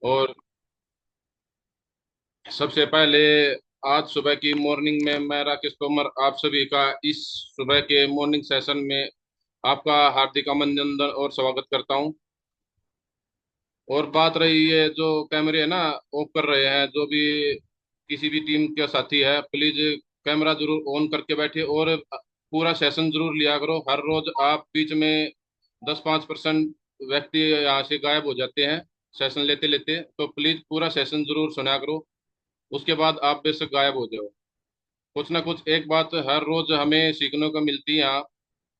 और सबसे पहले आज सुबह की मॉर्निंग में मैं राकेश तोमर आप सभी का इस सुबह के मॉर्निंग सेशन में आपका हार्दिक अभिनंदन और स्वागत करता हूं। और बात रही है जो कैमरे है ना ऑफ कर रहे हैं, जो भी किसी भी टीम के साथी है प्लीज कैमरा जरूर ऑन करके बैठे और पूरा सेशन जरूर लिया करो। हर रोज आप बीच में 10-5% व्यक्ति यहाँ से गायब हो जाते हैं सेशन लेते लेते, तो प्लीज पूरा सेशन जरूर सुना करो। उसके बाद आप बेशक गायब हो जाओ। कुछ ना कुछ एक बात हर रोज हमें सीखने को मिलती है यहाँ,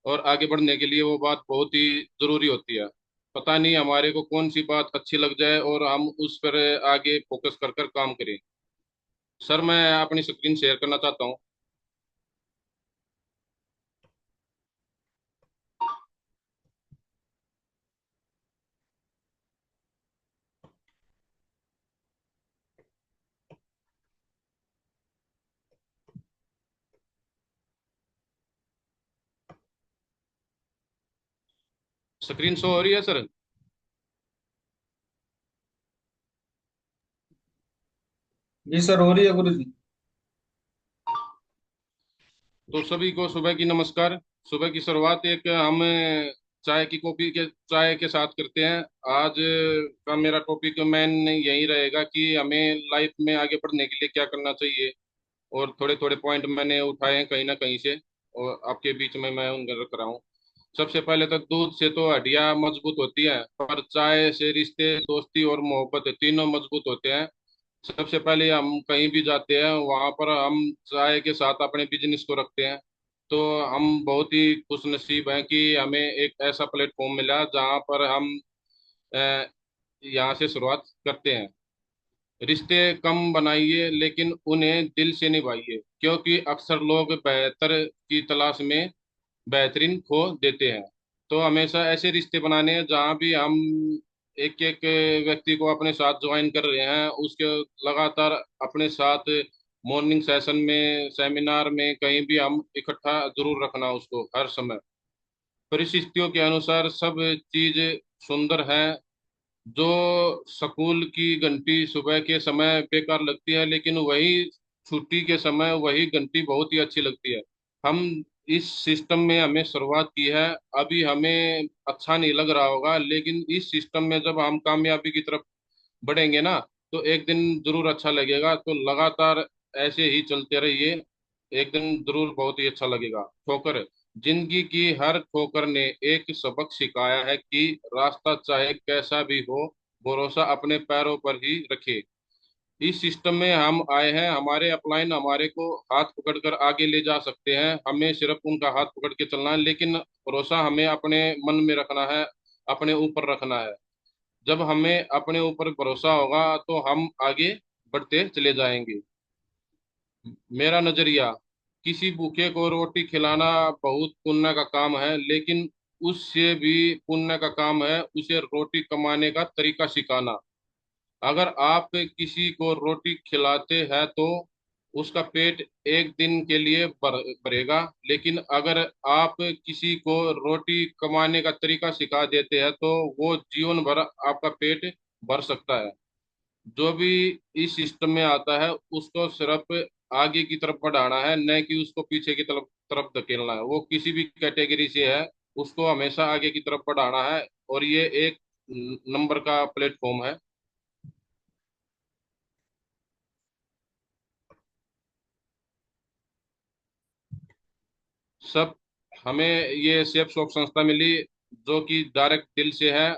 और आगे बढ़ने के लिए वो बात बहुत ही जरूरी होती है। पता नहीं हमारे को कौन सी बात अच्छी लग जाए और हम उस पर आगे फोकस कर कर काम करें। सर मैं अपनी स्क्रीन शेयर करना चाहता हूँ। स्क्रीन शो हो रही है सर? जी सर, हो रही है गुरु जी। तो सभी को सुबह की नमस्कार। सुबह की शुरुआत एक हम चाय की कॉपी के चाय के साथ करते हैं। आज का मेरा टॉपिक मेन यही रहेगा कि हमें लाइफ में आगे बढ़ने के लिए क्या करना चाहिए, और थोड़े थोड़े पॉइंट मैंने उठाए हैं कहीं ना कहीं से, और आपके बीच में मैं उनका रख रहा हूँ। सबसे पहले तो दूध से तो हड्डियां मजबूत होती हैं, पर चाय से रिश्ते दोस्ती और मोहब्बत तीनों मजबूत होते हैं। सबसे पहले हम कहीं भी जाते हैं वहां पर हम चाय के साथ अपने बिजनेस को रखते हैं। तो हम बहुत ही खुश नसीब हैं कि हमें एक ऐसा प्लेटफॉर्म मिला जहाँ पर हम अ, यहाँ से शुरुआत करते हैं। रिश्ते कम बनाइए लेकिन उन्हें दिल से निभाइए, क्योंकि अक्सर लोग बेहतर की तलाश में बेहतरीन खो देते हैं। तो हमेशा ऐसे रिश्ते बनाने हैं जहाँ भी हम एक एक व्यक्ति को अपने साथ ज्वाइन कर रहे हैं, उसके लगातार अपने साथ मॉर्निंग सेशन में सेमिनार में कहीं भी हम इकट्ठा जरूर रखना उसको हर समय। परिस्थितियों के अनुसार सब चीज सुंदर है। जो स्कूल की घंटी सुबह के समय बेकार लगती है, लेकिन वही छुट्टी के समय वही घंटी बहुत ही अच्छी लगती है। हम इस सिस्टम में हमें शुरुआत की है। अभी हमें अच्छा नहीं लग रहा होगा, लेकिन इस सिस्टम में जब हम कामयाबी की तरफ बढ़ेंगे ना, तो एक दिन जरूर अच्छा लगेगा। तो लगातार ऐसे ही चलते रहिए, एक दिन जरूर बहुत ही अच्छा लगेगा। ठोकर, जिंदगी की हर ठोकर ने एक सबक सिखाया है कि रास्ता चाहे कैसा भी हो, भरोसा अपने पैरों पर ही रखे। इस सिस्टम में हम आए हैं, हमारे अपलाइन हमारे को हाथ पकड़कर आगे ले जा सकते हैं। हमें सिर्फ उनका हाथ पकड़ के चलना है, लेकिन भरोसा हमें अपने मन में रखना है, अपने ऊपर रखना है। जब हमें अपने ऊपर भरोसा होगा तो हम आगे बढ़ते चले जाएंगे। मेरा नजरिया, किसी भूखे को रोटी खिलाना बहुत पुण्य का काम है, लेकिन उससे भी पुण्य का काम है उसे रोटी कमाने का तरीका सिखाना। अगर आप किसी को रोटी खिलाते हैं तो उसका पेट एक दिन के लिए भरेगा, लेकिन अगर आप किसी को रोटी कमाने का तरीका सिखा देते हैं तो वो जीवन भर आपका पेट भर सकता है। जो भी इस सिस्टम में आता है उसको सिर्फ आगे की तरफ बढ़ाना है, न कि उसको पीछे की तरफ तरफ धकेलना है। वो किसी भी कैटेगरी से है, उसको हमेशा आगे की तरफ बढ़ाना है। और ये एक नंबर का प्लेटफॉर्म है। सब हमें ये सेफ शॉप संस्था मिली जो कि डायरेक्ट दिल से है।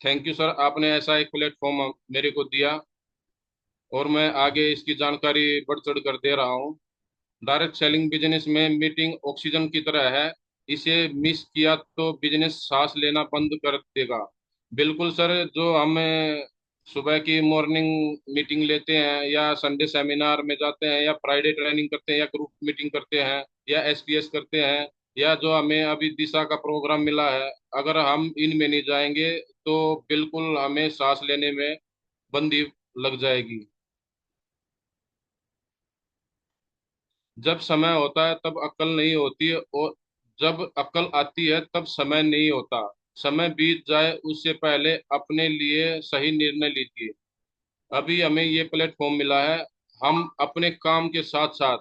थैंक यू सर, आपने ऐसा एक प्लेटफॉर्म मेरे को दिया, और मैं आगे इसकी जानकारी बढ़ चढ़ कर दे रहा हूँ। डायरेक्ट सेलिंग बिजनेस में मीटिंग ऑक्सीजन की तरह है। इसे मिस किया तो बिजनेस सांस लेना बंद कर देगा। बिल्कुल सर, जो हम सुबह की मॉर्निंग मीटिंग लेते हैं या संडे सेमिनार में जाते हैं या फ्राइडे ट्रेनिंग करते हैं या ग्रुप मीटिंग करते हैं या एसपीएस करते हैं, या जो हमें अभी दिशा का प्रोग्राम मिला है, अगर हम इनमें नहीं जाएंगे तो बिल्कुल हमें सांस लेने में बंदी लग जाएगी। जब समय होता है तब अक्ल नहीं होती है, और जब अक्ल आती है तब समय नहीं होता। समय बीत जाए उससे पहले अपने लिए सही निर्णय लीजिए। अभी हमें ये प्लेटफॉर्म मिला है, हम अपने काम के साथ साथ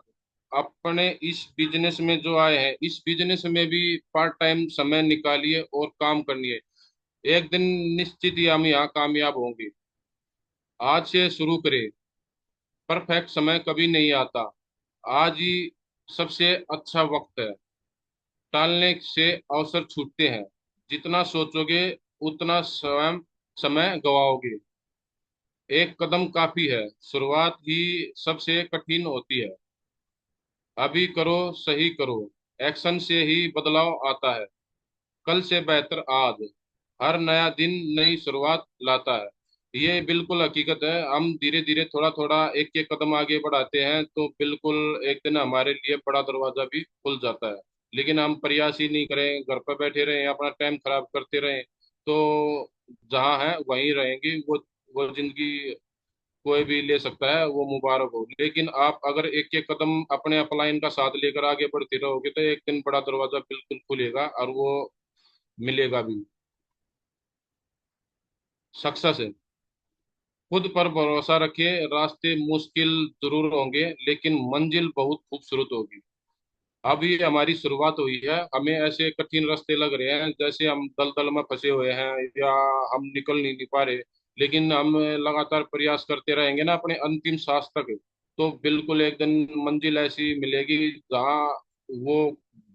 अपने इस बिजनेस में जो आए हैं, इस बिजनेस में भी पार्ट टाइम समय निकालिए और काम करिए। एक दिन निश्चित ही हम यहाँ कामयाब होंगे। आज से शुरू करें। परफेक्ट समय कभी नहीं आता, आज ही सबसे अच्छा वक्त है। टालने से अवसर छूटते हैं। जितना सोचोगे उतना स्वयं समय गवाओगे। एक कदम काफी है, शुरुआत ही सबसे कठिन होती है। अभी करो, सही करो। एक्शन से ही बदलाव आता है। कल से बेहतर आज। हर नया दिन नई शुरुआत लाता है। ये बिल्कुल हकीकत है। हम धीरे धीरे थोड़ा थोड़ा एक एक कदम आगे बढ़ाते हैं तो बिल्कुल एक दिन हमारे लिए बड़ा दरवाजा भी खुल जाता है। लेकिन हम प्रयास ही नहीं करें, घर पर बैठे रहें, अपना टाइम खराब करते रहें, तो जहाँ है वहीं रहेंगे। वो जिंदगी कोई भी ले सकता है, वो मुबारक हो। लेकिन आप अगर एक एक कदम अपने अपलाइन का साथ लेकर आगे बढ़ते रहोगे तो एक दिन बड़ा दरवाजा बिल्कुल खुलेगा और वो मिलेगा भी। सक्सेस है। खुद पर भरोसा रखिए। रास्ते मुश्किल जरूर होंगे लेकिन मंजिल बहुत खूबसूरत होगी। अभी हमारी शुरुआत हुई है, हमें ऐसे कठिन रास्ते लग रहे हैं जैसे हम दलदल में फंसे हुए हैं या हम निकल नहीं पा रहे। लेकिन हम लगातार प्रयास करते रहेंगे ना अपने अंतिम सांस तक, तो बिल्कुल एक दिन मंजिल ऐसी मिलेगी जहाँ वो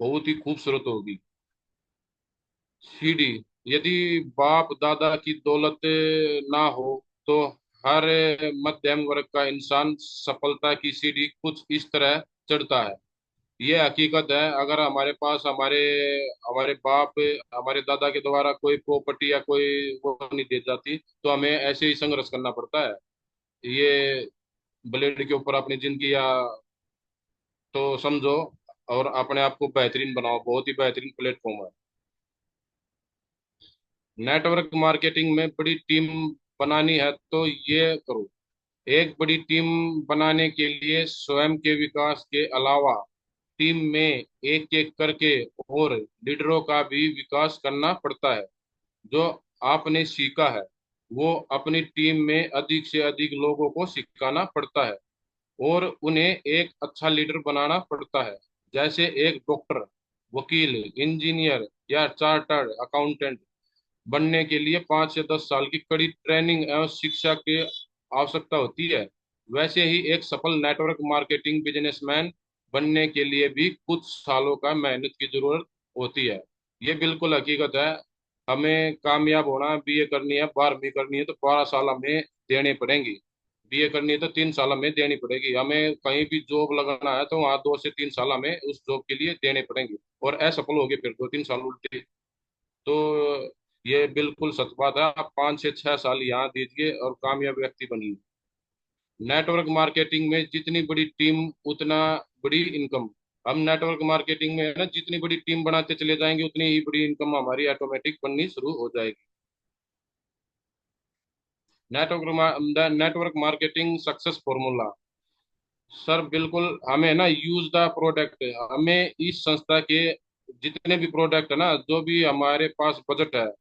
बहुत ही खूबसूरत होगी। सीढ़ी। यदि बाप दादा की दौलत ना हो तो हर मध्यम वर्ग का इंसान सफलता की सीढ़ी कुछ इस तरह चढ़ता है। ये हकीकत है। अगर हमारे पास हमारे हमारे बाप हमारे दादा के द्वारा कोई प्रॉपर्टी या कोई वो नहीं दी जाती तो हमें ऐसे ही संघर्ष करना पड़ता है। ये ब्लेड के ऊपर अपनी जिंदगी या तो समझो और अपने आप को बेहतरीन बनाओ। बहुत ही बेहतरीन प्लेटफॉर्म है। नेटवर्क मार्केटिंग में बड़ी टीम बनानी है तो ये करो। एक बड़ी टीम बनाने के लिए स्वयं के विकास के अलावा टीम में एक एक करके और लीडरों का भी विकास करना पड़ता है। जो आपने सीखा है वो अपनी टीम में अधिक से अधिक लोगों को सिखाना पड़ता है और उन्हें एक अच्छा लीडर बनाना पड़ता है। जैसे एक डॉक्टर, वकील, इंजीनियर या चार्टर्ड अकाउंटेंट बनने के लिए 5 से 10 साल की कड़ी ट्रेनिंग एवं शिक्षा की आवश्यकता होती है, वैसे ही एक सफल नेटवर्क मार्केटिंग बिजनेसमैन बनने के लिए भी कुछ सालों का मेहनत की जरूरत होती है। ये बिल्कुल हकीकत है। हमें कामयाब होना, बीए करनी है, 12वीं करनी है तो 12 साल हमें देने पड़ेंगे। बीए करनी है तो 3 साल हमें देनी पड़ेगी। हमें कहीं भी जॉब लगाना है तो वहाँ 2 से 3 साल हमें उस जॉब के लिए देने पड़ेंगे। और असफल हो गए फिर 2-3 साल उल्टे। तो ये बिल्कुल सच बात है। आप 5 से 6 साल यहाँ दीजिए और कामयाब व्यक्ति बनिए। नेटवर्क मार्केटिंग में जितनी बड़ी टीम उतना बड़ी इनकम। हम नेटवर्क मार्केटिंग में है ना, जितनी बड़ी टीम बनाते चले जाएंगे उतनी ही बड़ी इनकम हमारी ऑटोमेटिक बननी शुरू हो जाएगी। Network marketing success formula. Sir बिल्कुल, हमें ना यूज द प्रोडक्ट, हमें इस संस्था के जितने भी प्रोडक्ट है ना, जो भी हमारे पास बजट है,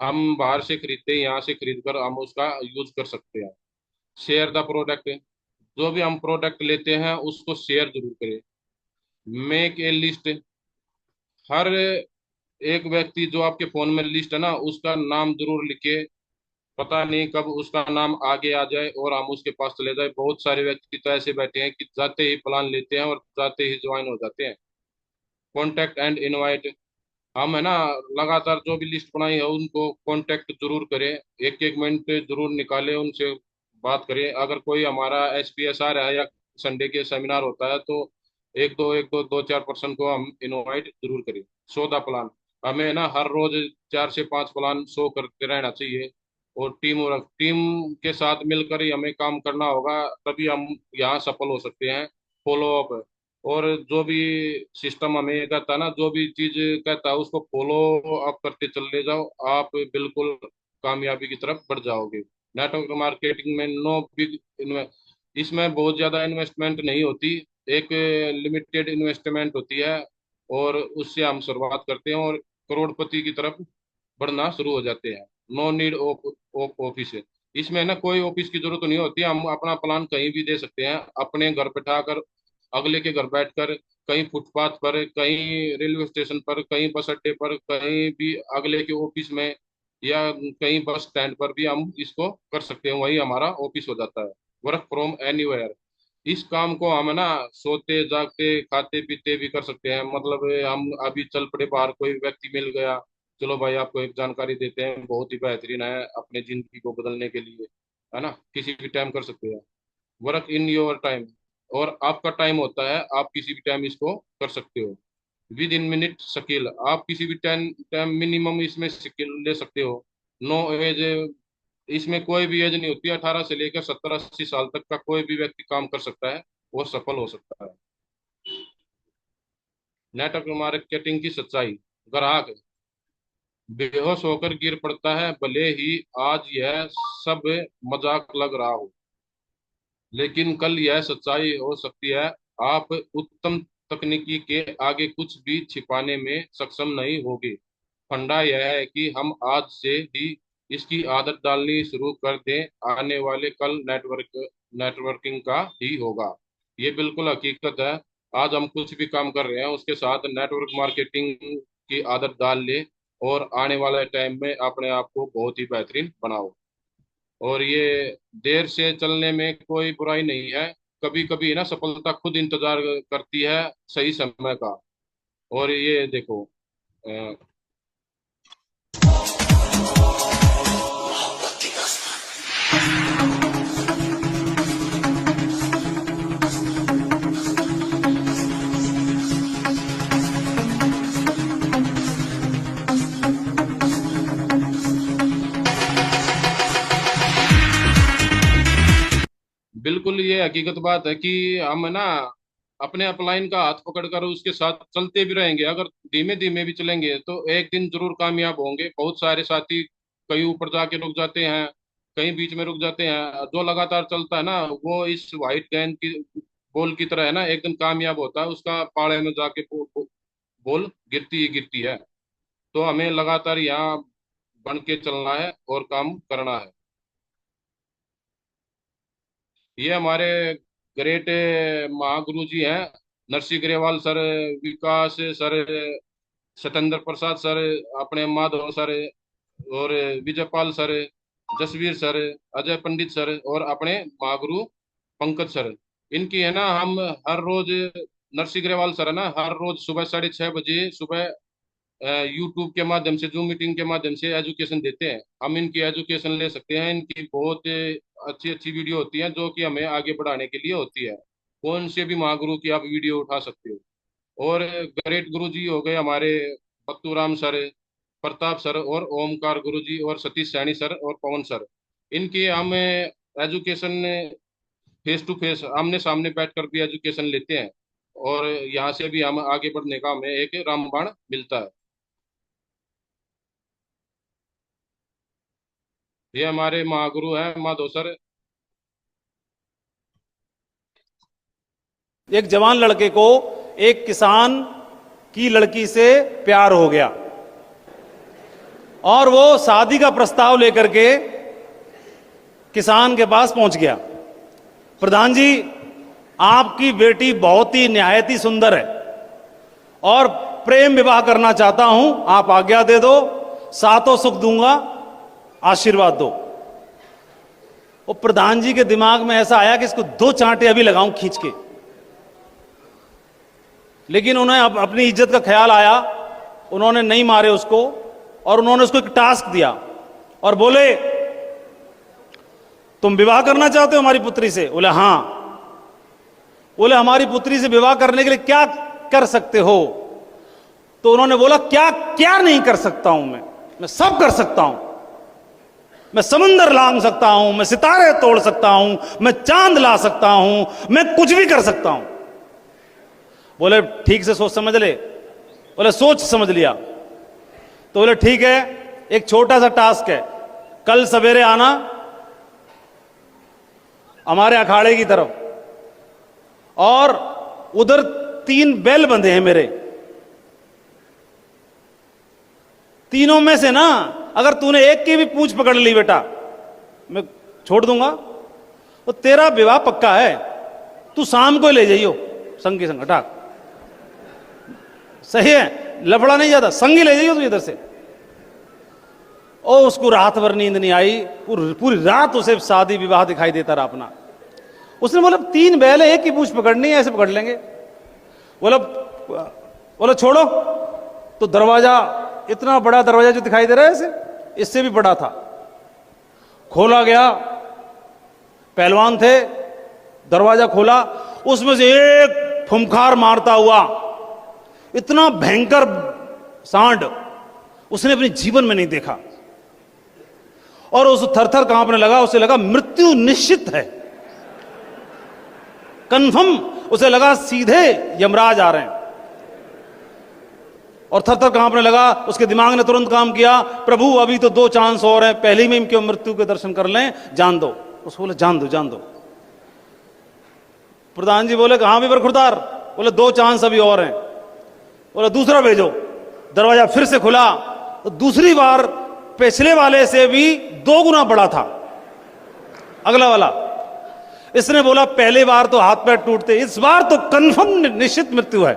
हम बाहर से खरीदते हैं, यहाँ से खरीद कर हम उसका यूज कर सकते हैं। Share the product. जो भी हम प्रोडक्ट लेते हैं उसको शेयर जरूर करें। Make a list. हर एक व्यक्ति जो आपके फोन में लिस्ट है ना, उसका नाम जरूर लिखे। पता नहीं कब उसका नाम आगे आ जाए और हम उसके पास चले जाए। बहुत सारे व्यक्ति तो ऐसे बैठे हैं कि जाते ही प्लान लेते हैं और जाते ही ज्वाइन हो जाते हैं। Contact and invite. हम है ना, लगातार जो भी लिस्ट बनाई है उनको कांटेक्ट जरूर करें। एक एक मिनट जरूर निकालें, उनसे बात करें। अगर कोई हमारा SPSR है या संडे के सेमिनार होता है तो एक दो 2-4 पर्सन को हम इनवाइट जरूर करें। 14 प्लान। हमें ना हर रोज 4 से 5 प्लान शो करते रहना चाहिए। और टीम के साथ मिलकर ही हमें काम करना होगा, तभी हम यहाँ सफल हो सकते हैं। Follow up. और जो भी सिस्टम हमें कहता है ना, जो भी चीज कहता है उसको फॉलो अप करते चले जाओ, आप बिल्कुल कामयाबी की तरफ बढ़ जाओगे। नेटवर्क मार्केटिंग में नो बिग इसमें बहुत ज्यादा इन्वेस्टमेंट नहीं होती। एक लिमिटेड इन्वेस्टमेंट होती है और उससे हम शुरुआत करते हैं और करोड़पति की तरफ बढ़ना शुरू हो जाते हैं। No need of office. इसमें ना कोई ऑफिस की जरूरत नहीं होती, हम अपना प्लान कहीं भी दे सकते हैं, अपने घर बैठाकर, अगले के घर बैठकर, कहीं फुटपाथ पर, कहीं रेलवे स्टेशन पर, कहीं बस अड्डे पर, कहीं भी अगले के ऑफिस में, या कहीं बस स्टैंड पर भी हम इसको कर सकते हैं, वही हमारा ऑफिस हो जाता है। Work from anywhere. इस काम को हम ना सोते जागते खाते पीते भी कर सकते हैं, मतलब हम अभी चल पड़े बाहर, कोई व्यक्ति मिल गया, चलो भाई आपको एक जानकारी देते हैं, बहुत ही बेहतरीन है अपने जिंदगी को बदलने के लिए, है ना, किसी भी टाइम कर सकते हैं। Work in your time. और आपका टाइम होता है, आप किसी भी टाइम इसको कर सकते हो। Within minute skill. आप किसी भी टाइम टाइम मिनिमम इसमें स्किल ले सकते हो। No age. इसमें कोई भी एज नहीं होती, 18 से लेकर 70-80 साल तक का कोई भी व्यक्ति काम कर सकता है, वो सफल हो सकता है। नेटवर्क मार्केटिंग की सच्चाई। ग्राहक बेहोश होकर गिर पड़ता है, भले ही आज यह सब मजाक लग रहा हो, लेकिन कल यह सच्चाई हो सकती है। आप उत्तम तकनीकी के आगे कुछ भी छिपाने में सक्षम नहीं होगे। फंडा यह है कि हम आज से ही इसकी आदत डालनी शुरू कर दें, आने वाले कल नेटवर्किंग का ही होगा। ये बिल्कुल हकीकत है। आज हम कुछ भी काम कर रहे हैं उसके साथ नेटवर्क मार्केटिंग की आदत डाल ले, और आने वाले टाइम में अपने आप को बहुत ही बेहतरीन बनाओ। और ये देर से चलने में कोई बुराई नहीं है। कभी कभी ना सफलता खुद इंतजार करती है सही समय का। और ये देखो, अ, बिल्कुल ये हकीकत बात है कि हम ना अपने अपलाइन का हाथ पकड़कर उसके साथ चलते भी रहेंगे, अगर धीमे धीमे भी चलेंगे तो एक दिन जरूर कामयाब होंगे। बहुत सारे साथी कहीं ऊपर जाके रुक जाते हैं, कहीं बीच में रुक जाते हैं। जो लगातार चलता है ना, वो इस वाइट गेंद की बॉल की तरह है ना, एक दिन कामयाब होता है, उसका पाड़े में जाके बॉल गिरती ही गिरती है। तो हमें लगातार यहाँ बन के चलना है और काम करना है। ये हमारे ग्रेट महागुरु जी हैं, नरसिंह ग्रेवाल सर, विकास सर, सत्येंद्र प्रसाद सर, अपने माधव सर, और विजयपाल सर, जसवीर सर, अजय पंडित सर, और अपने महागुरु पंकज सर। इनकी है ना हम हर रोज, नरसिंह ग्रेवाल सर है ना, हर रोज सुबह 6:30 बजे सुबह यूट्यूब के माध्यम से, जूम मीटिंग के माध्यम से एजुकेशन देते हैं। हम इनकी एजुकेशन ले सकते हैं, इनकी बहुत अच्छी अच्छी वीडियो होती हैं जो कि हमें आगे बढ़ाने के लिए होती है। कौन से भी महागुरु की आप वीडियो उठा सकते हो। और ग्रेट गुरु जी हो गए हमारे, पत्तूराम सर, प्रताप सर, और ओमकार गुरु जी, और सतीश सैनी सर, और पवन सर। इनकी हम एजुकेशन फेस टू फेस, आमने सामने बैठकर भी एजुकेशन लेते हैं, और यहाँ से भी हम आगे बढ़ने का हमें एक रामबाण मिलता है। ये हमारे महागुरु हैं माधव सर। एक जवान लड़के को एक किसान की लड़की से प्यार हो गया और वो शादी का प्रस्ताव लेकर के किसान के पास पहुंच गया। प्रधान जी, आपकी बेटी बहुत ही निहायत ही सुंदर है और प्रेम विवाह करना चाहता हूं, आप आज्ञा दे दो, सातों सुख दूंगा, आशीर्वाद दो। वो प्रधान जी के दिमाग में ऐसा आया कि इसको 2 चांटे अभी लगाऊं खींच के, लेकिन उन्हें अपनी इज्जत का ख्याल आया, उन्होंने नहीं मारे उसको, और उन्होंने उसको एक टास्क दिया और बोले, तुम विवाह करना चाहते हो हमारी पुत्री से? बोले हां। बोले हमारी पुत्री से विवाह करने के लिए क्या कर सकते हो? तो उन्होंने बोला, क्या क्या नहीं कर सकता हूं मैं सब कर सकता हूं। मैं समुंदर लांग सकता हूं, मैं सितारे तोड़ सकता हूं, मैं चांद ला सकता हूं, मैं कुछ भी कर सकता हूं। बोले ठीक से सोच समझ ले। बोले सोच समझ लिया। तो बोले ठीक है, एक छोटा सा टास्क है, कल सवेरे आना हमारे अखाड़े की तरफ, और उधर 3 बैल बंधे हैं मेरे, तीनों में से ना अगर तूने एक की भी पूंछ पकड़ ली बेटा, मैं छोड़ दूंगा। तो तेरा विवाह पक्का है, तू शाम को ले जाइयो संग की संग हटाक। सही है, लफड़ा नहीं जाता, संग ही ले जाइयो तू इधर से। और उसको रात भर नींद नहीं आई, पूरी रात उसे शादी विवाह दिखाई देता रहा अपना। उसने बोला 3 बैल है, एक की पूंछ पकड़नी है, ऐसे पकड़ लेंगे। बोला छोड़ो। तो दरवाजा, इतना बड़ा दरवाजा जो दिखाई दे रहा है ऐसे, इससे भी बड़ा था, खोला गया। पहलवान थे, दरवाजा खोला, उसमें से एक फुमखार मारता हुआ इतना भयंकर सांड उसने अपने जीवन में नहीं देखा। और उस थरथर कांपने लगा, उसे लगा मृत्यु निश्चित है, कन्फर्म। उसे लगा सीधे यमराज आ रहे हैं, और थरथर कांपने लगा। उसके दिमाग ने तुरंत काम किया, प्रभु अभी तो 2 चांस और हैं, पहले में क्यों मृत्यु के दर्शन कर लें, जान दो। उसको बोले जान दो जान दो। प्रधान जी बोले कहां भी बरखुरदार? बोले 2 चांस अभी और हैं। बोले दूसरा भेजो। दरवाजा फिर से खुला, तो दूसरी बार पिछले वाले से भी 2 गुना बड़ा था अगला वाला। इसने बोला पहले बार तो हाथ पैर टूटते, इस बार तो कन्फर्म निश्चित मृत्यु है।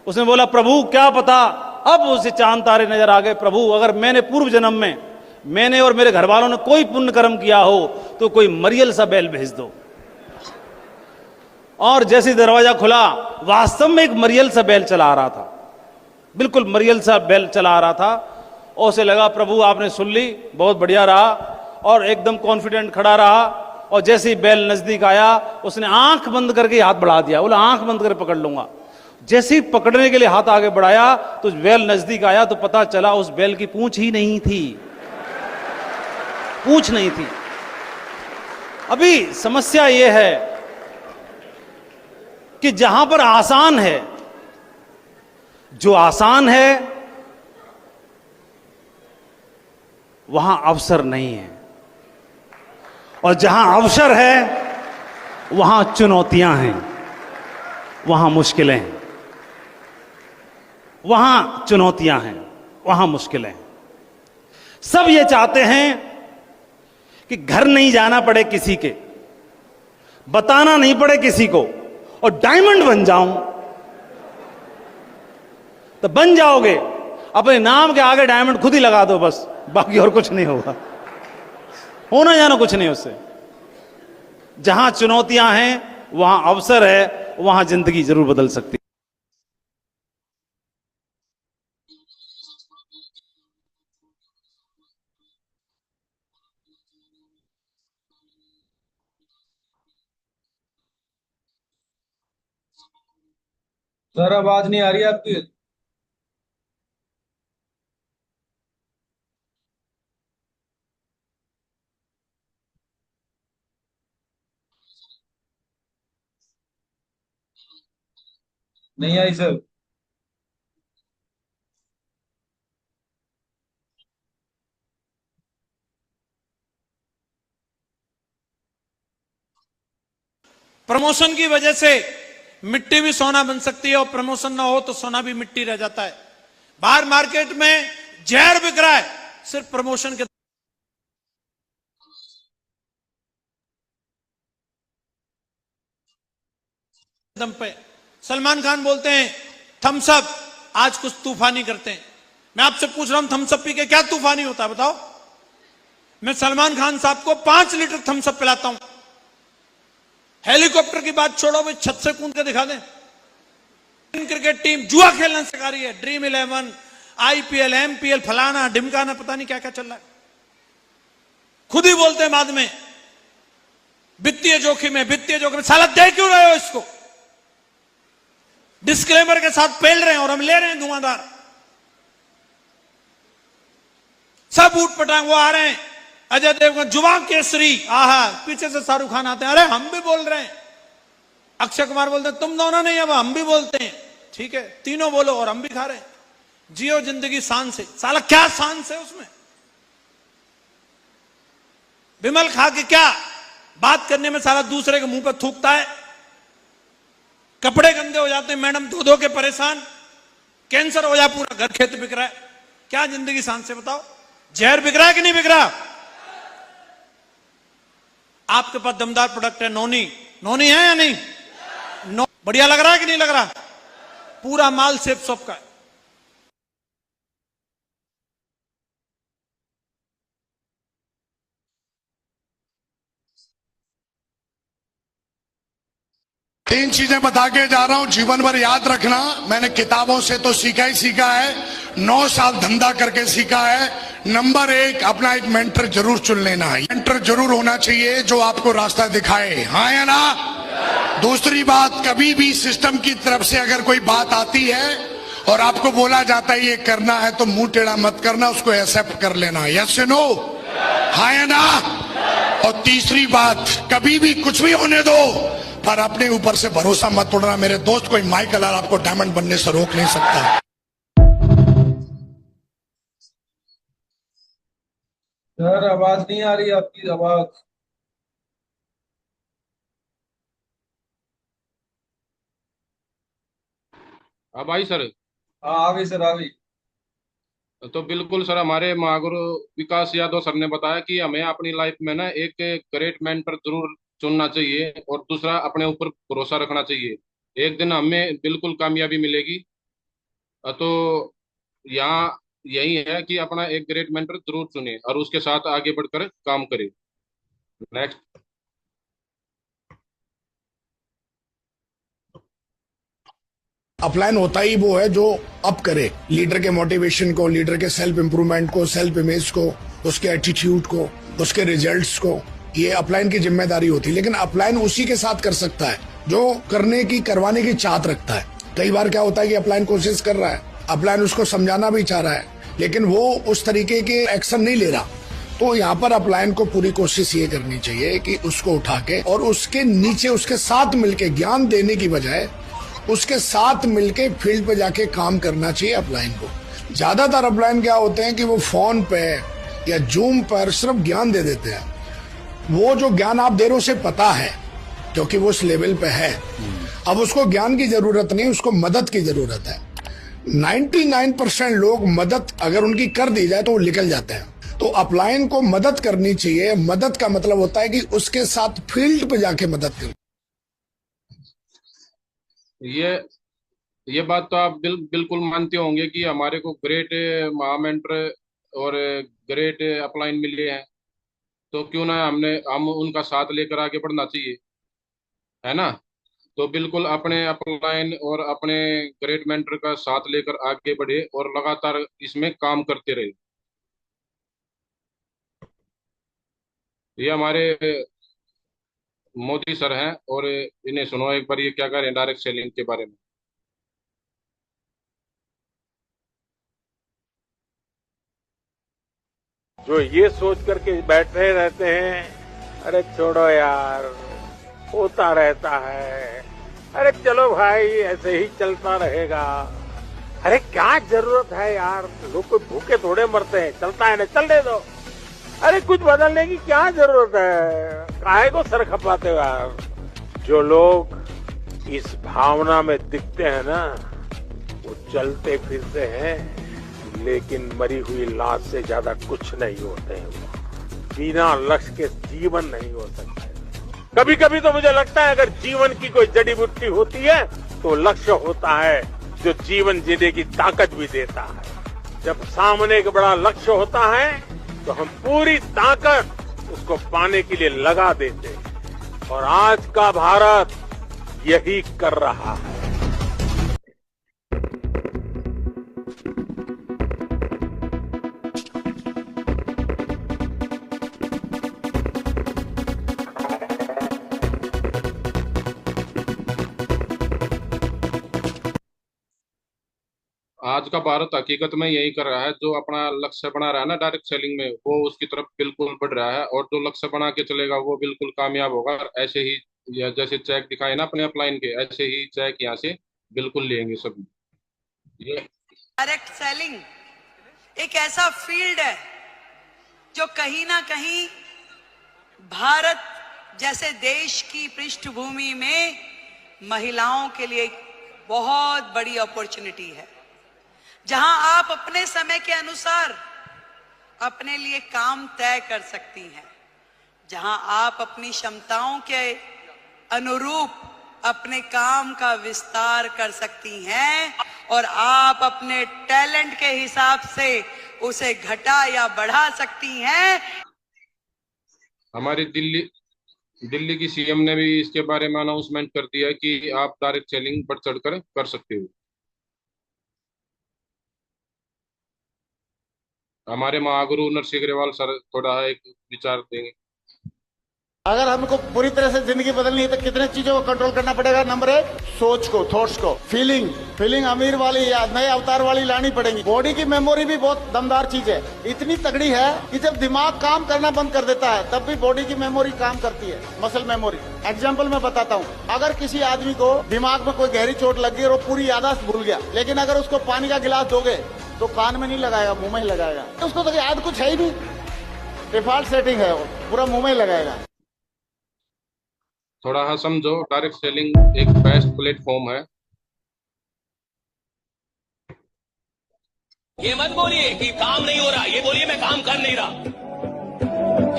उसने बोला प्रभु क्या पता, अब उसे चांद तारे नजर आ गए। प्रभु अगर मैंने पूर्व जन्म में, मैंने और मेरे घर वालों ने कोई पुण्य कर्म किया हो तो कोई मरियल सा बैल भेज दो। और जैसे दरवाजा खुला, वास्तव में एक मरियल सा बैल चला आ रहा था, बिल्कुल मरियल सा बैल चला आ रहा था। और उसे लगा प्रभु आपने सुन ली, बहुत बढ़िया रहा, और एकदम कॉन्फिडेंट खड़ा रहा। और जैसे ही बैल नजदीक आया, उसने आंख बंद करके हाथ बढ़ा दिया। बोला आंख बंद करके पकड़ लूंगा। जैसे ही पकड़ने के लिए हाथ आगे बढ़ाया तो बैल नजदीक आया, तो पता चला उस बैल की पूंछ ही नहीं थी, पूंछ नहीं थी। अभी समस्या यह है कि जहां पर आसान है, जो आसान है वहां अवसर नहीं है, और जहां अवसर है वहां चुनौतियां हैं, वहां मुश्किलें हैं। वहां चुनौतियां हैं, वहां मुश्किलें हैं। सब ये चाहते हैं कि घर नहीं जाना पड़े किसी के, बताना नहीं पड़े किसी को, और डायमंड बन जाऊं। तो बन जाओगे, अपने नाम के आगे डायमंड खुद ही लगा दो बस, बाकी और कुछ नहीं होगा, होना जाना कुछ नहीं उससे। जहां चुनौतियां हैं वहां अवसर है, वहां जिंदगी जरूर बदल सकती है। सर आवाज नहीं आ रही आपकी। नहीं आई सर। प्रमोशन की वजह से मिट्टी भी सोना बन सकती है, और प्रमोशन ना हो तो सोना भी मिट्टी रह जाता है। बाहर मार्केट में जहर बिक रहा है सिर्फ प्रमोशन के दम पे। सलमान खान बोलते हैं थम्स अप आज कुछ तूफानी करते हैं। मैं आपसे पूछ रहा हूं थम्स अप पी के क्या तूफानी होता है बताओ? मैं सलमान खान साहब को 5 लीटर थम्स अप पिलाता हूं। हेलीकॉप्टर की बात छोड़ो, भाई छत से कूद के दिखा दें। क्रिकेट टीम जुआ खेलना सिखा रही है, ड्रीम 11, आईपीएल, एमपीएल, फलाना ढिमकाना, पता नहीं क्या क्या चल रहा है। खुद ही बोलते हैं बाद में वित्तीय जोखिम है, वित्तीय जोखिम। साला दे क्यों रहे हो इसको? डिस्क्लेमर के साथ पेल रहे हैं और हम ले रहे हैं धुआंधार। सब उठ पटांग वो आ रहे हैं, अजय देवगन जुआ केसरी, आहा, पीछे से शाहरुख खान आते हैं, अरे हम भी बोल रहे हैं। अक्षय कुमार बोलते हैं तुम दोनों नहीं, अब हम भी बोलते हैं। ठीक है, तीनों बोलो और हम भी खा रहे हैं। जियो जिंदगी शान से। साला क्या शान से उसमें? विमल खा के क्या बात करने में साला दूसरे के मुंह पर थूकता है। कपड़े गंदे हो जाते हैं, मैडम धो धो के परेशान। कैंसर हो जाए, पूरा घर खेत बिक रहा है, क्या जिंदगी सांस से बताओ? जहर बिक रहा है कि नहीं बिक रहा? आपके पास दमदार प्रोडक्ट है, नोनी, नोनी है या नहीं? बढ़िया लग रहा है कि नहीं लग रहा? पूरा माल सेफ सॉप का है। तीन चीजें बता के जा रहा हूं, जीवन भर याद रखना। मैंने किताबों से तो सीखा ही सीखा है, 9 साल धंधा करके सीखा है। नंबर 1, अपना एक मेंटर जरूर चुन लेना है। मेंटर जरूर होना चाहिए जो आपको रास्ता दिखाए, हाँ या ना? दूसरी बात, कभी भी सिस्टम की तरफ से अगर कोई बात आती है और आपको बोला जाता है ये करना है, तो मुंह टेढ़ा मत करना, उसको एक्सेप्ट कर लेना। यस या नो? हाँ या ना? और तीसरी बात, कभी भी कुछ भी होने दो, पर अपने ऊपर से भरोसा मत तोड़ना मेरे दोस्त। कोई माइकल आपको डायमंड बनने से रोक नहीं सकता। सर आवाज नहीं आ रही आपकी आवाज। अब आई सर? हाँ आ गई सर, आ गई। तो बिल्कुल सर, हमारे महागुरु विकास यादव सर ने बताया कि हमें अपनी लाइफ में ना एक ग्रेट मेंटर जरूर चुनना चाहिए, और दूसरा अपने ऊपर भरोसा रखना चाहिए। एक दिन हमें बिल्कुल कामयाबी मिलेगी। तो यहाँ यही है कि अपना एक ग्रेट मेंटर जरूर चुने और उसके साथ आगे बढ़कर काम करें। नेक्स्ट। अपलाइन होता ही वो है जो अप करे लीडर के मोटिवेशन को, लीडर के सेल्फ इंप्रूवमेंट को, सेल्फ इमेज को, उसके एटीट्यूड को, उसके रिजल्ट्स को। ये अपलाइन की जिम्मेदारी होती है। लेकिन अपलाइन उसी के साथ कर सकता है जो करवाने की चाहत रखता है। कई बार क्या होता है कि अपलाइन कोशिश कर रहा है, अपलाइन उसको समझाना भी चाह रहा है, लेकिन वो उस तरीके के एक्शन नहीं ले रहा। तो यहाँ पर अपलाइन को पूरी कोशिश ये करनी चाहिए कि उसको उठा के और उसके नीचे उसके साथ मिलके, ज्ञान देने की बजाय उसके साथ मिलके फील्ड पे जाके काम करना चाहिए अपलाइन को। ज्यादातर अपलाइन क्या होते हैं कि वो फोन पे या जूम पर सिर्फ ज्ञान दे देते हैं। वो जो ज्ञान आप दे रहे हो उसे पता है, क्योंकि वो उस लेवल पे है। अब उसको ज्ञान की जरूरत नहीं, उसको मदद की जरूरत है। 99% लोग मदद अगर उनकी कर दी जाए तो वो निकल जाते हैं। तो अपलाइन को मदद करनी चाहिए। मदद का मतलब होता है कि उसके साथ फील्ड पे जाके मदद कर। ये बात तो आप बिल्कुल मानते होंगे कि हमारे को ग्रेट महामेंटर और ग्रेट अपलाइन मिले हैं, तो क्यों ना हम उनका साथ लेकर आगे बढ़ना चाहिए, है ना? तो बिल्कुल अपने अपलाइन और अपने ग्रेट मेंटर का साथ लेकर आगे बढ़े और लगातार इसमें काम करते रहे। ये हमारे मोदी सर हैं, और इन्हें सुनो एक बार ये क्या कह रहे हैं डायरेक्ट सेलिंग के बारे में। जो ये सोच करके बैठे रहते हैं, अरे छोड़ो यार, होता रहता है, अरे चलो भाई ऐसे ही चलता रहेगा, अरे क्या जरूरत है यार, लोग कोई भूखे थोड़े मरते हैं, चलता है ना, चलने दो, अरे कुछ बदलने की क्या जरूरत है, काहे को सर खपाते हो यार। जो लोग इस भावना में दिखते हैं ना, वो चलते फिरते हैं, लेकिन मरी हुई लाश से ज्यादा कुछ नहीं होते हैं। बिना लक्ष्य के जीवन नहीं हो सकता है। कभी कभी तो मुझे लगता है अगर जीवन की कोई जड़ी बूटी होती है तो लक्ष्य होता है, जो जीवन जीने की ताकत भी देता है। जब सामने एक बड़ा लक्ष्य होता है तो हम पूरी ताकत उसको पाने के लिए लगा देते हैं, और आज का भारत यही कर रहा है। आज का भारत हकीकत में यही कर रहा है। जो अपना लक्ष्य बना रहा है ना डायरेक्ट सेलिंग में, वो उसकी तरफ बिल्कुल बढ़ रहा है, और जो लक्ष्य बना के चलेगा वो बिल्कुल कामयाब होगा। ऐसे ही जैसे चेक दिखाए ना अपने अपलाइन के, ऐसे ही चेक यहाँ से बिल्कुल लेंगे सभी। ये डायरेक्ट सेलिंग एक ऐसा फील्ड है जो कहीं ना कहीं भारत जैसे देश की पृष्ठभूमि में महिलाओं के लिए एक बहुत बड़ी अपॉर्चुनिटी है। जहां आप अपने समय के अनुसार अपने लिए काम तय कर सकती हैं, जहां आप अपनी क्षमताओं के अनुरूप अपने काम का विस्तार कर सकती हैं और आप अपने टैलेंट के हिसाब से उसे घटा या बढ़ा सकती हैं। हमारी दिल्ली की सीएम ने भी इसके बारे में अनाउंसमेंट कर दिया है कि आप डायरेक्ट सेलिंग बढ़ चढ़कर कर सकते हो। हमारे महागुरु नरसिंह अग्रवाल सर थोड़ा एक विचार देंगे। अगर हमको पूरी तरह से जिंदगी बदलनी है तो कितने चीजों को कंट्रोल करना पड़ेगा। नंबर 1, सोच को, थॉट्स को। फीलिंग अमीर वाली या नए अवतार वाली लानी पड़ेगी। बॉडी की मेमोरी भी बहुत दमदार चीज है, इतनी तगड़ी है कि जब दिमाग काम करना बंद कर देता है तब भी बॉडी की मेमोरी काम करती है, मसल मेमोरी। एग्जाम्पल मैं बताता हूँ, अगर किसी आदमी को दिमाग में कोई गहरी चोट लग गई और वो पूरी याददाश्त भूल गया, लेकिन अगर उसको पानी का गिलास दोगे तो कान में नहीं लगाएगा, मुंह में ही लगाएगा। उसको तो याद कुछ है ही नहीं, डिफॉल्ट सेटिंग है, वो पूरा मुंह में ही लगाएगा। थोड़ा हाँ समझो, डायरेक्ट सेलिंग एक बेस्ट प्लेटफॉर्म है। ये मत बोलिए कि काम नहीं हो रहा, ये बोलिए मैं काम कर नहीं रहा।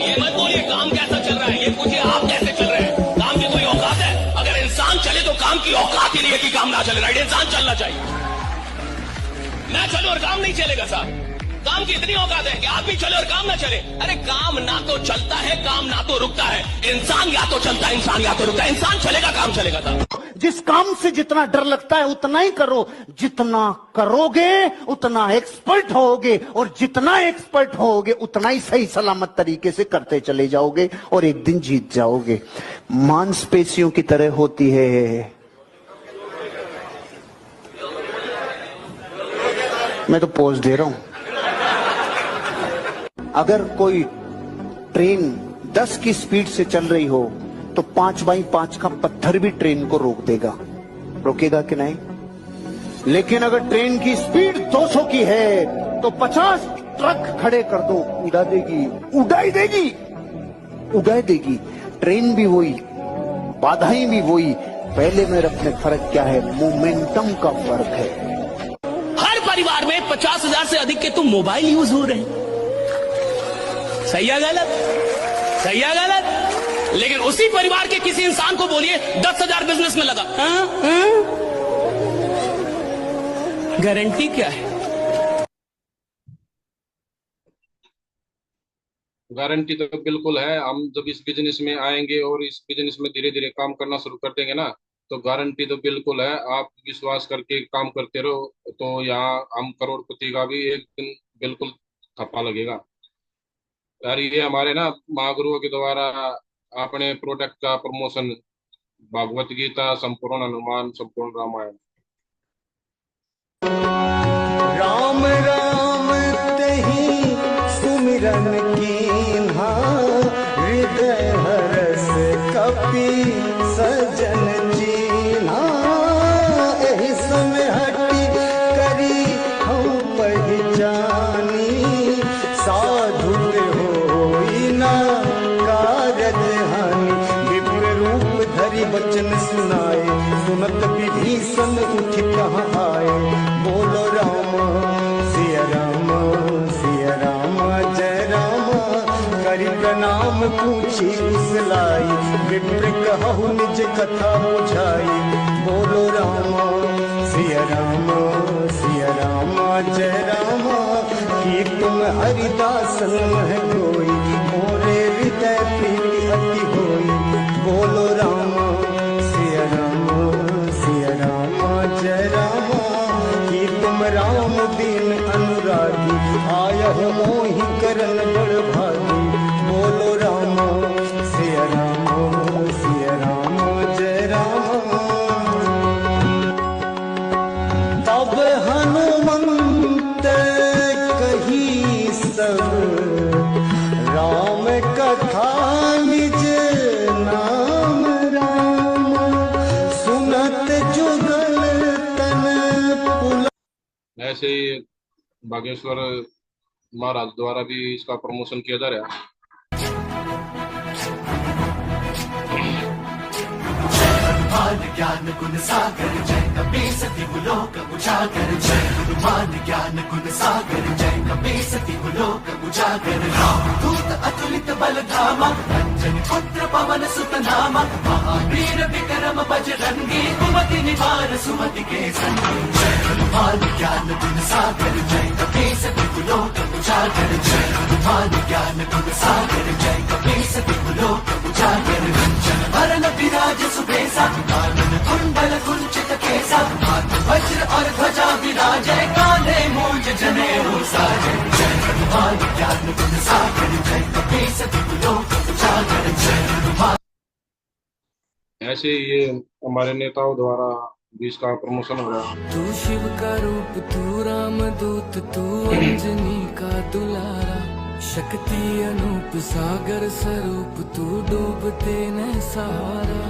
ये मत बोलिए काम कैसा चल रहा है, ये पूछिए आप कैसे चल रहे हैं। काम की कोई औकात है? अगर इंसान चले तो काम की औकात ही नहीं है कि काम ना चले। राइट, इंसान चलना चाहिए। मैं चलूं और काम नहीं चलेगा साहब। काम की इतनी औकात है कि आदमी चले और काम ना चले। अरे काम ना तो चलता है, काम ना तो रुकता है। इंसान या तो चलता है, इंसान या तो रुकता है। इंसान चलेगा, काम चलेगा साहब। जिस काम से जितना डर लगता है उतना ही करो, जितना करोगे उतना एक्सपर्ट होगे, और जितना एक्सपर्ट होगे उतना ही सही सलामत तरीके से करते चले जाओगे और एक दिन जीत जाओगे। मांसपेशियों की तरह होती है। मैं तो पोज दे रहा हूं। अगर कोई ट्रेन 10 की स्पीड से चल रही हो तो 5x5 का पत्थर भी ट्रेन को रोक देगा, रोकेगा कि नहीं? लेकिन अगर ट्रेन की स्पीड 200 की है तो 50 ट्रक खड़े कर दो, उड़ा देगी, उड़ा देगी। ट्रेन भी वही, बाधाएं भी वही, पहले में रखने फर्क क्या है? मोमेंटम का फर्क है। हर परिवार में 50,000 से अधिक के तो मोबाइल यूज हो रहे हैं। सही है गलत? सही है गलत? लेकिन उसी परिवार के किसी इंसान को बोलिए 10,000 बिजनेस में लगा, गारंटी क्या है? गारंटी तो बिल्कुल है। हम जब इस बिजनेस में आएंगे और इस बिजनेस में धीरे धीरे काम करना शुरू कर देंगे ना, तो गारंटी तो बिल्कुल है। आप विश्वास करके काम करते रहो तो यहाँ हम करोड़पति का भी एक दिन बिल्कुल थप्पा लगेगा यार। ये हमारे ना महागुरुओं के द्वारा अपने प्रोडक्ट का प्रमोशन, भागवत गीता, संपूर्ण हनुमान, संपूर्ण रामायण। राम राम तेहि सुमिरन कीन्हा, हृदय हरस कपि सजन चीन्हा। एहि समय हटि करी हम पहचानी, साधु होई न कारज हानि। विप्र रूप धरि बचन सुनाए, सुनत विभीषण उठि कहाँ आए। बोलो राम सिया राम, सिया राम जय राम। करि प्रणाम पूछी कुशलाई, विप्र कहु निज कथा बुझाई। बोलो राम सिया राम, सिया राम जय राम। कि तुम हरिदासन है कोई, मोरे हृदय प्रीति अति होई। बोलो राम सिया राम, सिया राम जय राम। कि तुम राम दीन अनुरागी, आयह मोहि करन बड़ भागी। बोलो राम सिया राम, सिया राम जय राम। तब हनुमंत कही सब राम कथा, निज नाम राम। सुनत जुगल तन पुला। ऐसे ही बागेश्वर महाराज द्वारा भी इसका प्रमोशन किया जा रहा है। ज्ञान गुण सागर जय कपि सति लोक उजागर जय हनुमान ज्ञान गुण सागर जय कपि सति लोक उजागर रामदूत अतुलित बल धामा अंजनी पुत्र पवन सुत नामा महावीर विक्रम बजरंगी कुमति निवार सुमति के संगी जय हनुमान ज्ञान गुण सागर जय कपि सति लोक उजागर जय हनुमान ज्ञान गुण सागर जय कपि सति लोक उजागर कंचन वरण विराज सुबेसा कानन कुंडल कुंचित केसा हाथ वज्र और ध्वजा विराजय कांधे मूंज जनेऊ साजय जय हनुमान ज्ञान गुण सागर जय कपि सति लोक उजागर जय हनुमान। ऐसे ये हमारे नेताओं द्वारा भी इसका प्रमोशन हो रहा है। तू शिव का रूप तू राम दूत तू अंजनी का दुलारा शक्ति अनूप सागर स्वरूप तू डूबते न सहारा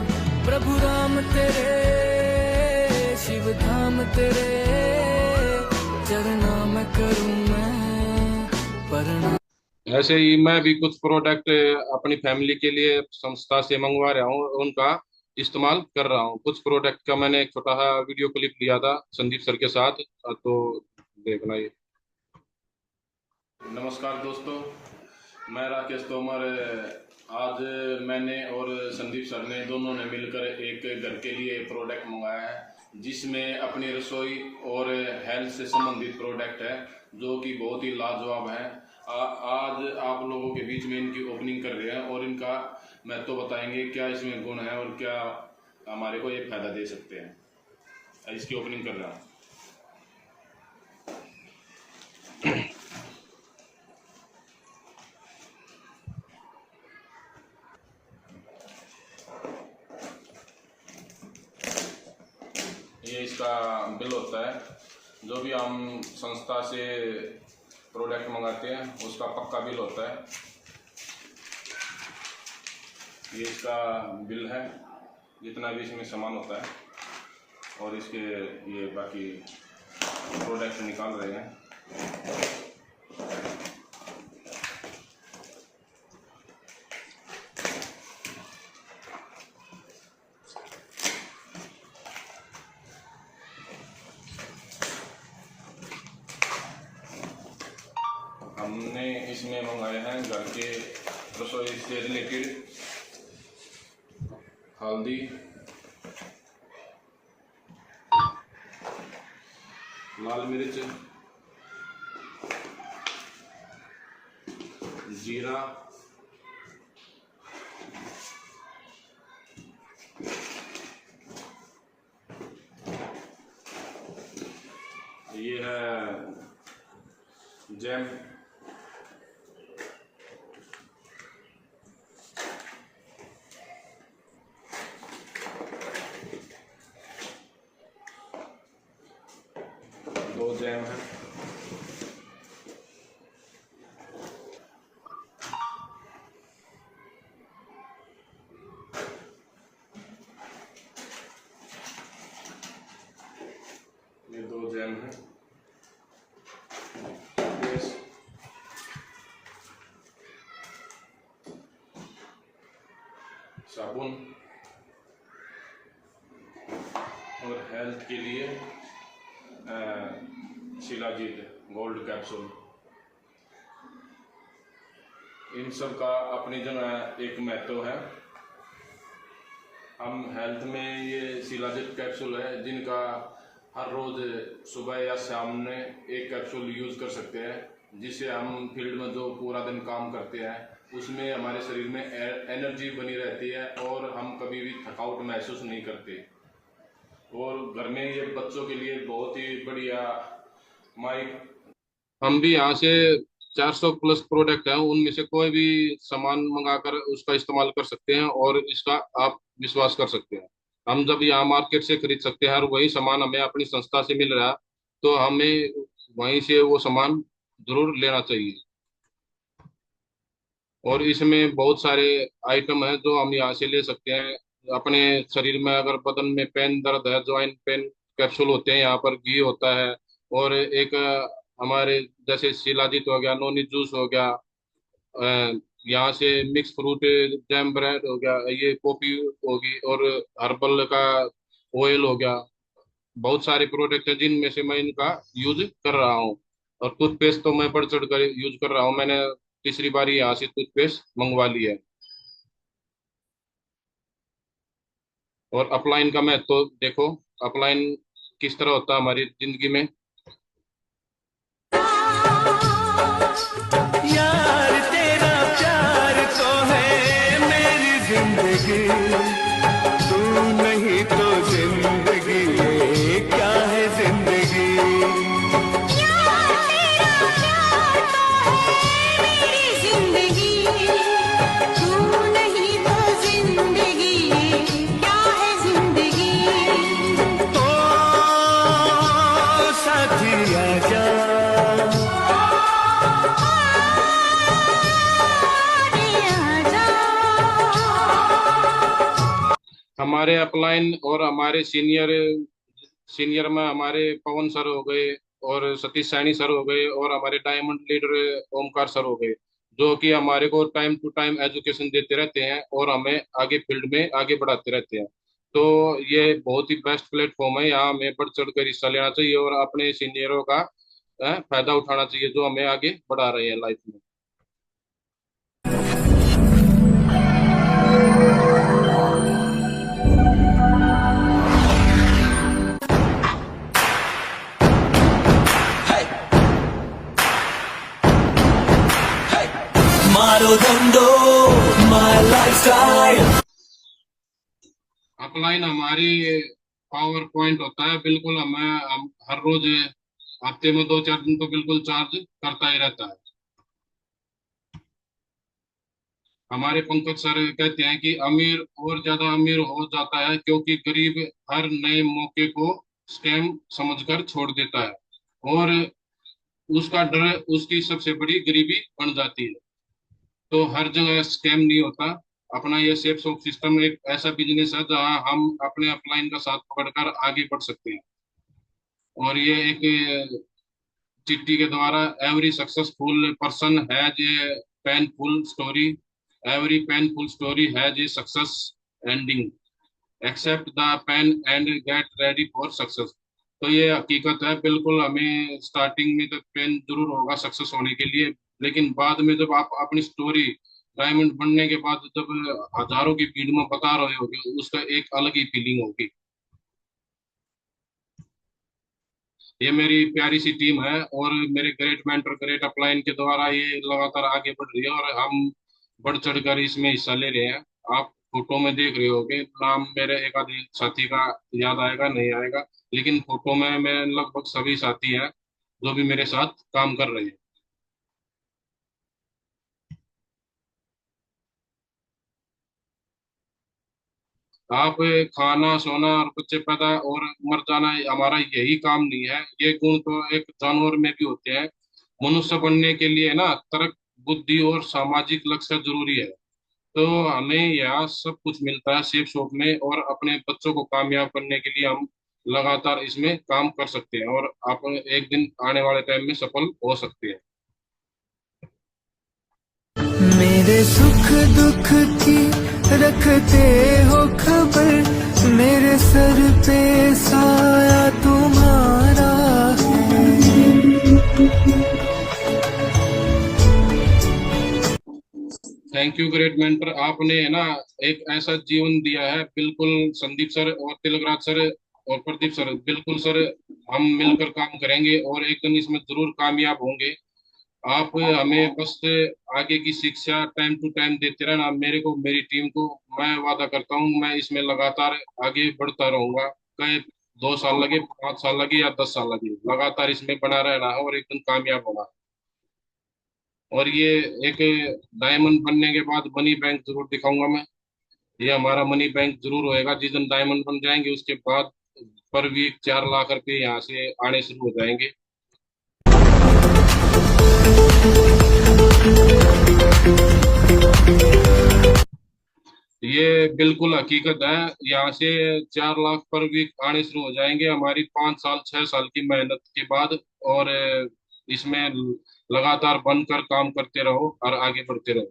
प्रभु राम तेरे शिव धाम तेरे चरना में करूं मैं प्रणाम। ऐसे ही मैं भी कुछ प्रोडक्ट अपनी फैमिली के लिए संस्था से मंगवा रहा हूँ, उनका इस्तेमाल कर रहा हूँ। कुछ प्रोडक्ट का मैंने एक छोटा सा वीडियो क्लिप लिया था संदीप सर के साथ, तो देखना ये। नमस्कार दोस्तों, मैं राकेश तोमर। आज मैंने और संदीप सर ने दोनों ने मिलकर एक घर के लिए प्रोडक्ट मंगाया है, जिसमें अपनी रसोई और हेल्थ से संबंधित प्रोडक्ट है, जो कि बहुत ही लाजवाब है। आज आप लोगों के बीच में इनकी ओपनिंग कर रहे हैं और इनका महत्व बताएंगे, क्या इसमें गुण है और क्या हमारे को ये फायदा दे सकते हैं। इसकी ओपनिंग कर रहा हूँ। ये इसका बिल होता है, जो भी हम संस्था से प्रोडक्ट मंगाते हैं उसका पक्का बिल होता है। ये इसका बिल है, जितना भी इसमें सामान होता है, और इसके ये बाकी प्रोडक्ट निकाल रहे हैं। हमने इसमें मंगाए हैं घर के रसोई से रिलेटेड हल्दी, लाल मिर्च, जीरा, ये है जैम, दो जैम है, ये दो जैम है, साबुन और हेल्थ के लिए शिलाजीत गोल्ड कैप्सूल। इन सब का अपनी जगह एक महत्व है। हम हेल्थ में ये शिलाजीत कैप्सूल है, जिनका हर रोज सुबह या शाम में एक कैप्सूल यूज कर सकते हैं, जिससे हम फील्ड में जो पूरा दिन काम करते हैं उसमें हमारे शरीर में एनर्जी बनी रहती है और हम कभी भी थकावट महसूस नहीं करते। और घर में ये बच्चों के लिए बहुत ही बढ़िया माइक। हम भी यहाँ से 400 प्लस प्रोडक्ट हैं, उनमें से कोई भी सामान मंगाकर उसका इस्तेमाल कर सकते हैं और इसका आप विश्वास कर सकते हैं। हम जब यहाँ मार्केट से खरीद सकते हैं और वही सामान हमें अपनी संस्था से मिल रहा है, तो हमें वहीं से वो सामान जरूर लेना चाहिए। और इसमें बहुत सारे आइटम हैं जो हम यहाँ से ले सकते हैं। अपने शरीर में अगर बदन में पेन दर्द है, ज्वाइंट पेन कैप्सूल होते हैं, यहाँ पर घी होता है, और एक हमारे जैसे शिलाजीत हो गया, नोनी जूस हो गया, यहाँ से मिक्स फ्रूट जैम ब्रेड हो गया, ये कॉफी होगी, और हर्बल का ऑयल हो गया, बहुत सारे प्रोडक्ट हैं जिनमें से मैं इनका यूज कर रहा हूँ। और टूथपेस्ट तो मैं बढ़ चढ़ कर यूज कर रहा हूँ। मैंने तीसरी बार यहाँ से टूथपेस्ट मंगवा ली है। और अपलाइन का मैं तो देखो, अपलाइन किस तरह होता है हमारी जिंदगी में। यार तेरा प्यार तो है मेरी जिंदगी, तू नहीं तो जिंदगी ये क्या है जिंदगी। यार तेरा प्यार तो है मेरी जिंदगी, तू नहीं तो जिंदगी ये क्या है जिंदगी। ओ साथी आजा, हमारे अपलाइन और हमारे सीनियर सीनियर में हमारे पवन सर हो गए, और सतीश सैनी सर हो गए, और हमारे डायमंड लीडर ओमकार सर हो गए, जो कि हमारे को टाइम टू टाइम एजुकेशन देते रहते हैं और हमें आगे फील्ड में आगे बढ़ाते रहते हैं। तो ये बहुत ही बेस्ट प्लेटफॉर्म है, यहाँ हमें बढ़ चढ़ कर हिस्सा लेना चाहिए और अपने सीनियरों का फायदा उठाना चाहिए जो हमें आगे बढ़ा रहे हैं लाइफ में। मारोदंडो माय लाइफस्टाइल। अपलाइन हमारी पावर पॉइंट होता है। बिल्कुल हम हर रोज हफ्ते में 2-4 दिन तो बिल्कुल चार्ज करता ही रहता है। हमारे पंकज सर कहते हैं कि अमीर और ज्यादा अमीर हो जाता है क्योंकि गरीब हर नए मौके को स्कैम समझकर छोड़ देता है और उसका डर उसकी सबसे बड़ी गरीबी बन जाती है। तो हर जगह स्कैम नहीं होता। अपना ये सेफ शॉप सिस्टम एक ऐसा बिजनेस है जहां हम अपने अपलाइन का साथ पकड़कर आगे बढ़ सकते हैं। और ये एक चिट्ठी के द्वारा every successful person has a painful story, every painful story has a success ending, accept the pain and get ready for success. तो ये हकीकत है। बिल्कुल हमें स्टार्टिंग में तो पेन जरूर होगा सक्सेस होने के लिए, लेकिन बाद में जब आप अपनी स्टोरी डायमंड बनने के बाद जब हजारों की भीड़ में बता रहे होगे, उसका एक अलग ही फीलिंग होगी। ये मेरी प्यारी सी टीम है और मेरे ग्रेट मेंटर ग्रेट अपलाइन के द्वारा ये लगातार आगे बढ़ रही है और हम बढ़ चढ़कर इसमें हिस्सा ले रहे हैं। आप फोटो में देख रहे होगे, नाम मेरे एक आधे साथी का याद आएगा नहीं आएगा, लेकिन फोटो में मैं लगभग सभी साथी हैं जो भी मेरे साथ काम कर रहे हैं। आप खाना सोना और बच्चे पैदा और मर जाना हमारा यही काम नहीं है। ये गुण तो एक जानवर में भी होते हैं। मनुष्य बनने के लिए ना तर्क बुद्धि और सामाजिक लक्ष्य जरूरी है। तो हमें यहाँ सब कुछ मिलता है सेफ शॉप में, और अपने बच्चों को कामयाब करने के लिए हम लगातार इसमें काम कर सकते हैं और आप एक दिन आने वाले टाइम में सफल हो सकते हैं। मेरे सुख दुख की रखते हो खबर, मेरे सर पे साया तुम्हारा है। Thank you great mentor. आपने है ना एक ऐसा जीवन दिया है। बिल्कुल संदीप सर और तिलकराज सर और प्रदीप सर, बिल्कुल सर हम मिलकर काम करेंगे और एक दिन इसमें जरूर कामयाब होंगे। आप हमें बस आगे की शिक्षा टाइम टू टाइम देते रहना, मेरे को मेरी टीम को। मैं वादा करता हूँ मैं इसमें लगातार आगे बढ़ता रहूंगा। चाहे 2 साल लगे, 5 साल लगे या 10 साल लगे, लगातार इसमें बना रहना है और एक दिन कामयाब होना है। और ये एक डायमंड बनने के बाद मनी बैंक जरूर दिखाऊंगा मैं। ये हमारा मनी बैंक जरूर होएगा। जिस दिन डायमंड बन जाएंगे उसके बाद पर वीक 4 लाख रुपए यहाँ से आने शुरू हो जाएंगे। ये बिल्कुल हकीकत है। यहाँ से 4 लाख पर वीक आने शुरू हो जाएंगे हमारी 5 साल 6 साल की मेहनत के बाद। और इसमें लगातार बनकर काम करते रहो और आगे बढ़ते रहो।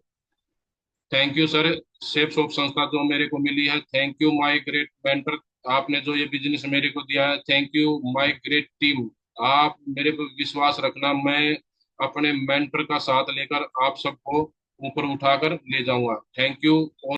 Thank you sir, safe shop संस्था जो मेरे को मिली है। Thank you my great mentor आपने जो ये बिजनेस मेरे को दिया है, thank you my great team. आप मेरे पर विश्वास रखना, मैं अपने मेंटर का साथ लेकर आप सबको ऊपर उठाकर ले जाऊंगा। Thank you.